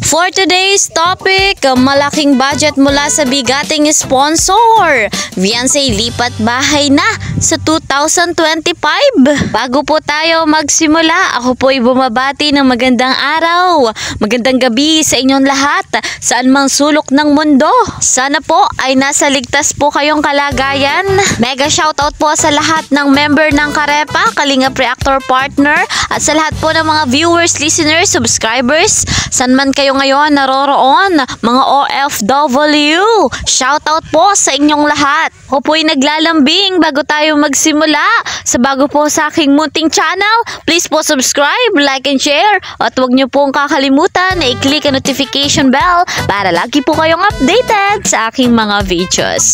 For today's topic, malaking budget mula sa bigating sponsor. Beyonce lipat bahay na sa 2025. Bago po tayo magsimula, ako po'y bumabati ng magandang araw, magandang gabi sa inyong lahat, saan mang sulok ng mundo. Sana po ay nasa ligtas po kayong kalagayan. Mega shoutout po sa lahat ng member ng Karepa, Kalingap Reactor Partner, at sa lahat po ng mga viewers, listeners, subscribers, saan man kayo ngayon naroroon, mga OFW. Shoutout po sa inyong lahat. Ako po'y naglalambing bago tayo magsimula. Sa bago po sa aking munting channel, please po subscribe, like and share, at huwag niyo pong kakalimutan na i-click ang notification bell para lagi po kayong updated sa aking mga videos.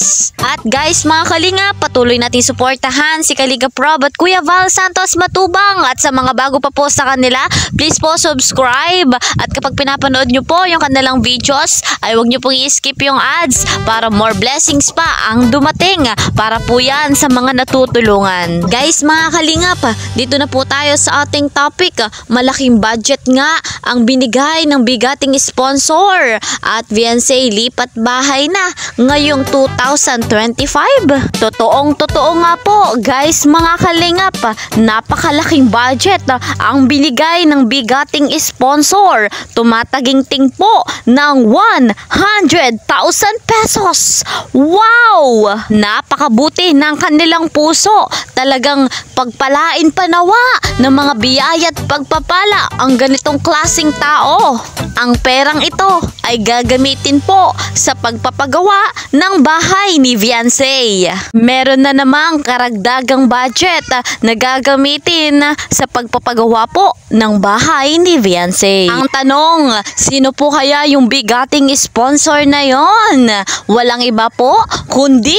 At guys, mga Kalingap, patuloy natin suportahan si Kalingap Rob at Kuya Val Santos Matubang, at sa mga bago pa po sa kanila, please po subscribe, at kapag pinapanood nyo po yung kanilang videos ay huwag nyo pong i-skip yung ads para more blessings pa ang dumating para po yan sa mga natutulungan. Guys, mga Kalingap, dito na po tayo sa ating topic. Malaking budget nga ang binigay ng bigating sponsor at Beyonce lipat bahay na ngayong 2025. Totoo nga po guys, mga Kalingap, napakalaking budget ang binigay ng bigating sponsor. Tumataginting po ng 100,000 pesos. Wow! Napakabuti ng kanilang puso. Talagang pagpalain pa nawa ng mga biyaya at pagpapala ang ganitong klaseng tao. Ang perang ito ay gagamitin po sa pagpapagawa ng bahay ni Beyonce. Meron na namang karagdagang budget na gagamitin sa pagpapagawa po ng bahay ni Beyonce. Ang tanong, sino po kaya yung bigating sponsor na yon? Walang iba po kundi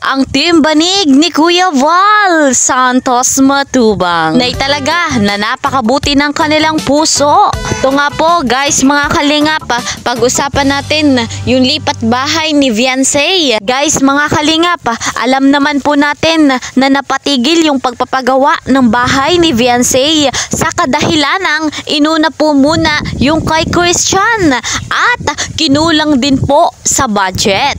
ang team banig ni Kuya Val Santos Matubang. Nay talaga na napakabuti ng kanilang puso. Ito nga po guys, mga Kalingap, pag-usapan natin yung lipat bahay ni Beyonce. Guys, mga Kalingap, alam naman po natin na napatigil yung pagpapagawa ng bahay ni Beyonce sa kadahilanang inuna po muna yung kay Christian at kinulang din po sa budget.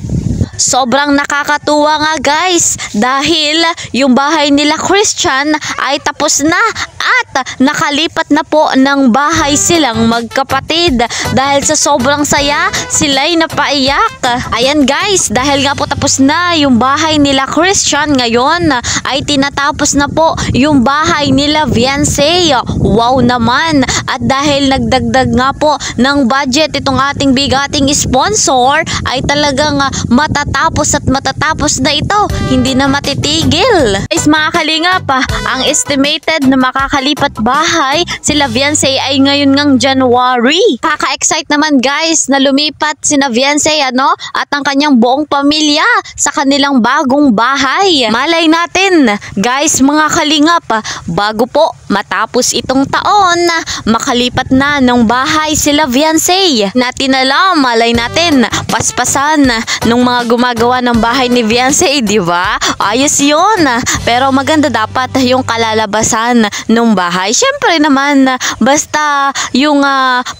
Sobrang nakakatuwa nga guys dahil yung bahay nila Christian ay tapos na at nakalipat na po ng bahay silang magkapatid. Dahil sa sobrang saya, sila'y napaiyak. Ayan guys, dahil nga po tapos na yung bahay nila Christian, ngayon ay tinatapos na po yung bahay nila Beyonce. Wow naman! At dahil nagdagdag nga po ng budget itong ating bigating sponsor, ay talagang matatapos at matatapos na ito. Hindi na matitigil. Guys, mga Kalingap, ang estimated na makakalipat bahay sila Beyonce ay ngayon ngang January. Kaka-excite naman guys na lumipat sina Beyonce at ang kanyang buong pamilya sa kanilang bagong bahay. Malay natin guys, mga Kalingap, bago po matapos itong taon, makalipat na ng bahay sila Beyonce. Natin alam, malay natin paspasan nung mga gumagawa ng bahay ni Beyonce, di ba? Ayos yun. Pero maganda dapat yung kalalabasan ng bahay. Syempre naman, basta yung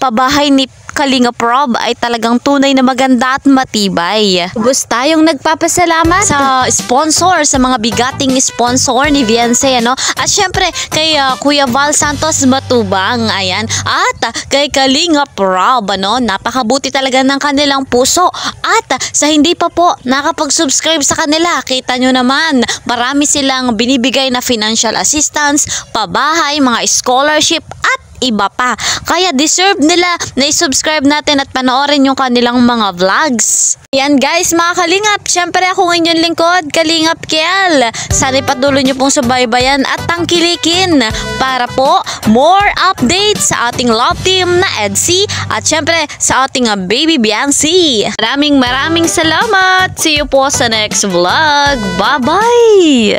pabahay ni Kalingap Rob ay talagang tunay na maganda at matibay. Gusto tayong nagpapasalamat sa sponsor, sa mga bigating sponsor ni Beyonce, at syempre kay Kuya Val Santos Matubang, ayan, at kay Kalingap Rob, napakabuti talaga ng kanilang puso. At sa hindi pa po nakapag-subscribe sa kanila, kita nyo naman, marami silang binibigay na financial assistance, pabahay, mga scholarship, at iba pa. Kaya deserve nila na i-subscribe natin at panoorin yung kanilang mga vlogs. Yan guys, mga Kalingap, syempre ako inyong lingkod, Kalingap Kiel. Sana ipatuloy nyo pong subaybayan at tangkilikin para po more updates sa ating love team na EDC at syempre sa ating baby Beyonce. Maraming salamat. See you po sa next vlog. Bye-bye!